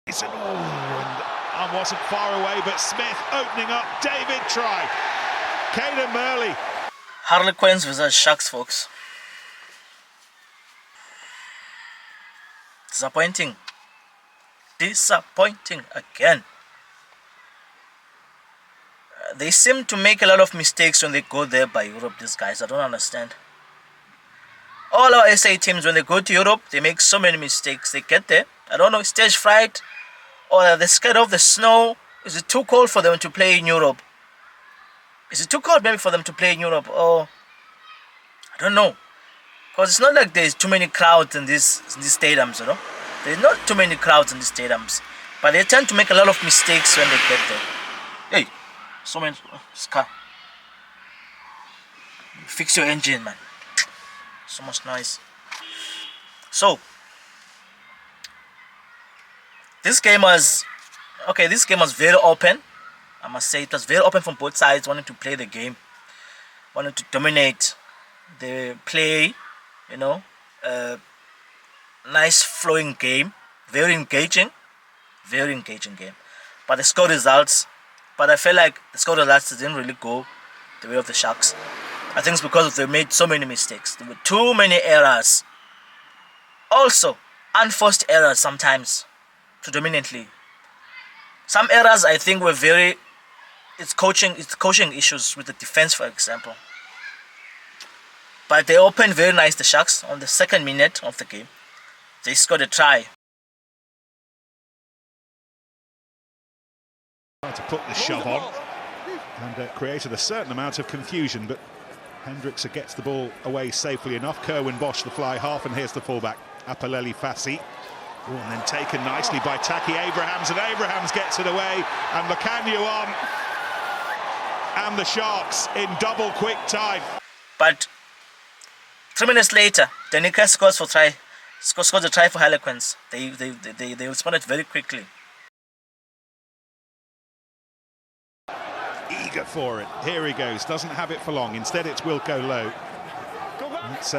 And wasn't far away, but Smith opening up. David try. Caden Murley. Harlequins versus Sharks, folks. Disappointing. Disappointing again. They seem to make a lot of mistakes when they go there by Europe, these guys. I don't understand. All our SA teams, when they go to Europe, they make so many mistakes. They get there, I don't know, stage fright, or they're scared of the snow. Is it too cold for them to play in Europe? Is it too cold maybe for them to play in Europe? Or I don't know. Because it's not like there's too many crowds in these stadiums, you know. There's not too many crowds in these stadiums. But they tend to make a lot of mistakes when they get there. Hey, so many car. Fix your engine, man. So much noise. So this game was very open. I must say it was very open from both sides, wanting to play the game, wanted to dominate the play, you know. Nice flowing game, very engaging game. But the score results, but I feel like the score results didn't really go the way of the Sharks. I think it's because they made so many mistakes. There were too many errors. Also, unforced errors sometimes, predominantly. Some errors I think were it's coaching issues with the defense, for example. But they opened very nice, the Sharks, on the second minute of the game. They scored a try. To put the shove on and created a certain amount of confusion, but Hendrickse gets the ball away safely enough. Kerwin Bosch the fly half, and here's the fullback, Apaleli Fassi. And then taken nicely by Taki Abrahams, and Abrahams gets it away, and Macanyu on. And the Sharks in double quick time. But 3 minutes later, Danica scores a try for Harlequins. They responded very quickly. Eager for it. Here he goes. Doesn't have it for long. Instead, it's Wilco Lowe. It's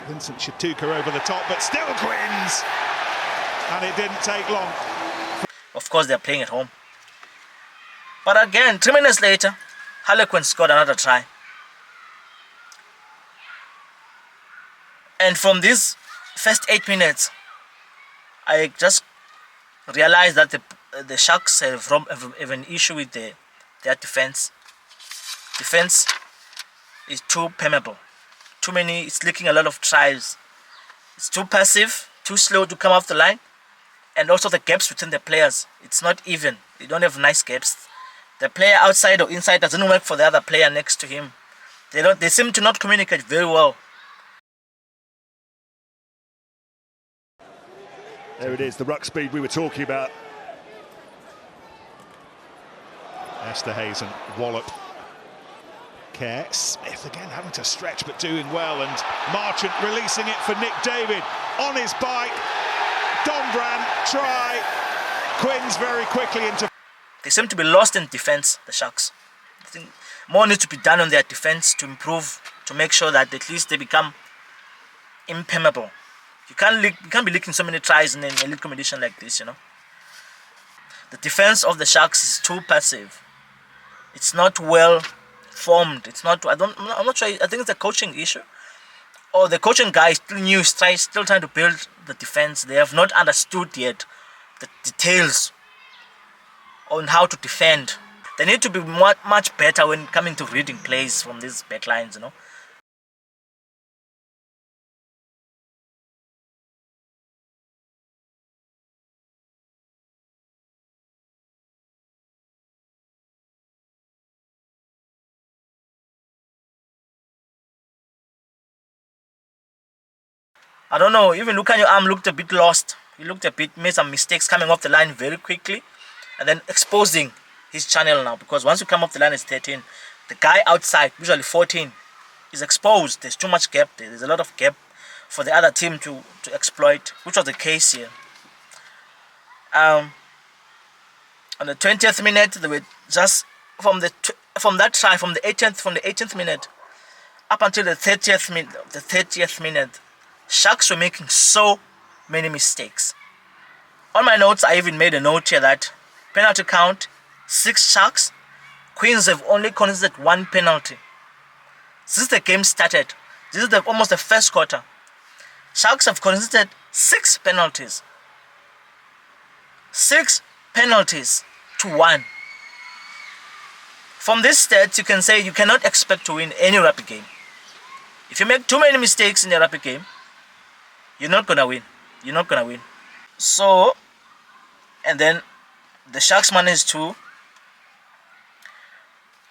Vincent Shatuka over the top, but still Quins. And it didn't take long. Of course, they're playing at home. But again, 3 minutes later, Harlequins scored another try. And from these first 8 minutes, I just realized that the Sharks have an issue with their defense. Defense is too permeable. Too many, it's leaking a lot of tries. It's too passive, too slow to come off the line. And also the gaps between the players, it's not even. They don't have nice gaps. The player outside or inside doesn't work for the other player next to him. They seem to not communicate very well. There it is, the ruck speed we were talking about. Esterhazen, Wallop, Kerr, Smith again having to stretch but doing well, and Marchant releasing it for Nick David on his bike. Dombrand, try. Quins very quickly into... They seem to be lost in defense, the Sharks. I think more needs to be done on their defense to improve, to make sure that at least they become impermeable. You can't be leaking so many tries in an elite competition like this, you know. The defense of the Sharks is too passive. It's not well formed. It's not. I'm not sure. I think it's a coaching issue, or the coaching guy is still new, still trying to build the defense. They have not understood yet the details on how to defend. They need to be much better when coming to reading plays from these backlines, you know. I don't know, even Lucanio Arm looked a bit lost. He made some mistakes coming off the line very quickly and then exposing his channel now, because once you come off the line it's 13. The guy outside, usually 14, is exposed. There's too much gap there. There's a lot of gap for the other team to exploit, which was the case here. On the 20th minute, they were just from the 18th minute up until the 30th minute, Sharks were making so many mistakes. On my notes, I even made a note here that penalty count 6 Sharks. Queens have only conceded 1 penalty since the game started. This is almost the first quarter. Sharks have conceded 6 penalties. 6 penalties to 1. From this stats, you can say you cannot expect to win any rugby game. If you make too many mistakes in a rugby game, you're not gonna win. You're not gonna win. So, and then the Sharks managed to,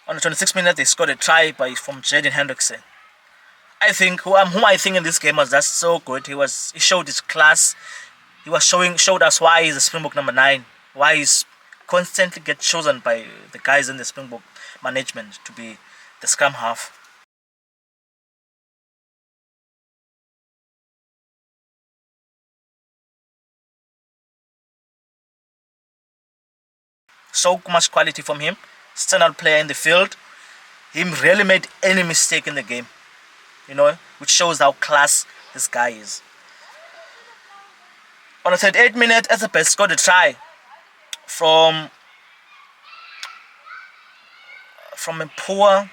on the 26th minute, they scored a try from Jaden Hendrickson. I think whom I think in this game was just so good. He showed his class. He was showed us why he's a Springbok number 9. Why he's constantly get chosen by the guys in the Springbok management to be the scrum half. So much quality from him. Standout player in the field. He rarely made any mistake in the game. You know, which shows how class this guy is. On the 38th minute, Etzebeth scored a try from a poor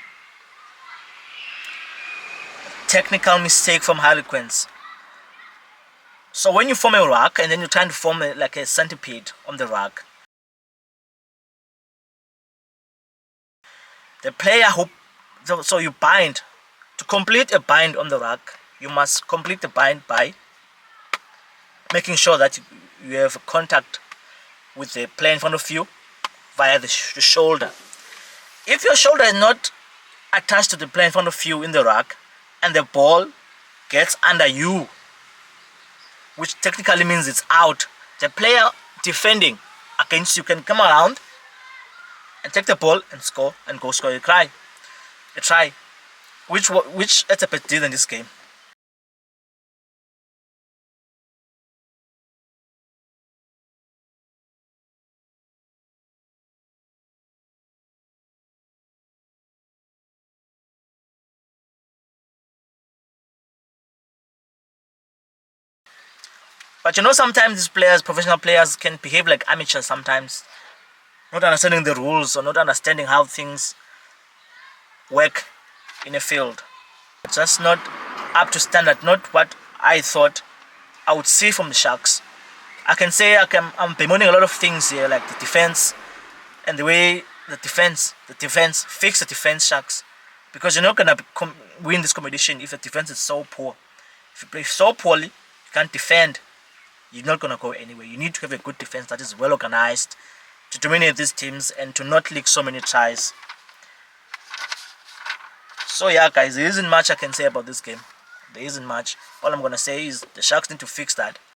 technical mistake from Harlequins. So when you form a ruck and then you're trying to form like a centipede on the ruck, the player so you bind. To complete a bind on the ruck, you must complete the bind by making sure that you have contact with the player in front of you via the shoulder. If your shoulder is not attached to the player in front of you in the ruck and the ball gets under you, which technically means it's out, the player defending against you can come around and take the ball and score and go score a try, which Etzebeth did in this game. But you know, sometimes these players, professional players, can behave like amateurs sometimes, not understanding the rules or not understanding how things work in a field. It's just not up to standard, not what I thought I would see from the Sharks. I can say I'm bemoaning a lot of things here, like the defense and the way the defense fix the defense Sharks, because you're not gonna win this competition if the defense is so poor. If you play so poorly, you can't defend, you're not gonna go anywhere. You need to have a good defense that is well organized to dominate these teams and to not leak so many tries. So yeah, guys, there isn't much I can say about this game. There isn't much. All I'm gonna say is the Sharks need to fix that.